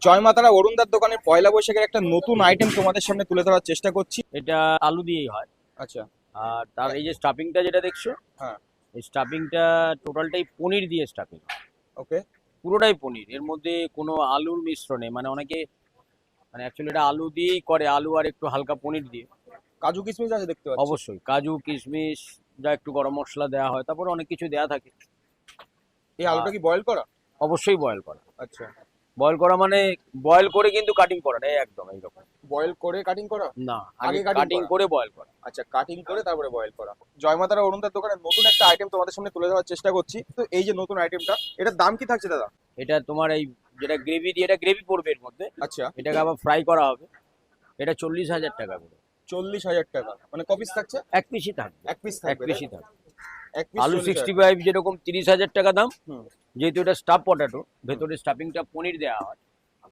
জয় মাতারা অরুণদার দোকানের পয়লা বৈশাখের একটা নতুন আইটেম তোমাদের সামনে তুলে ধরার চেষ্টা করছি। এটা আলু দিয়েই হয়। আচ্ছা। আর তার এই যে স্টাফিংটা যেটা দেখছো, হ্যাঁ। এই স্টাফিংটা টোটালটাই পনির দিয়ে স্টাফিং, ওকে। পুরোটাই পনির। এর মধ্যে কোনো আলুর মিশ্রণে, মানে অনেকে মানে অ্যাকচুয়ালি এটা আলু দিয়েই করে, আলু আর একটু হালকা পনির দিয়ে। কাজু কিশমিশ আছে দেখতে পাচ্ছি। অবশ্যই কাজু কিশমিশ, যা একটু গরম মশলা দেওয়া হয়, তারপরে অনেক কিছু দেওয়া থাকে। এই আলুটা কি বয়েল করা? অবশ্যই বয়েল করা। আচ্ছা। বয়েল করা মানে বয়েল করে কিন্তু কাটিং করা, একদম এইরকম বয়েল করে কাটিং করা? না, আগে আগে cutting কাটিং করা? করে বয়েল করা। আচ্ছা, কাটিং করে তারপরে বয়েল করা। জয় মাতারা অরুণদার দোকানের নতুন একটা আইটেম তোমাদের সামনে তুলে ধরার চেষ্টা করছি। তো এই যে নতুন আইটেমটা, এটার দাম কি থাকছে দাদা? এটা তোমার এই যেটা গ্রেভি দিয়ে, এটা গ্রেভি পড়বে এর মধ্যে, আচ্ছা। এটাকে আবার ফ্রাই করা হবে। এটা 40,000 টাকা করে। 40,000 টাকা, মানে কপিস থাকছে? এক পিসই থাকবে, এক পিস এক থাকবে? পিসই থাকবে। এক পিস আলু 40,000 65 যেরকম 30,000 টাকা দাম, হুম। যেহেতু এটা স্টাফ পটাটো, ভেতরে স্টাফিংটা পনির দেওয়া হয়,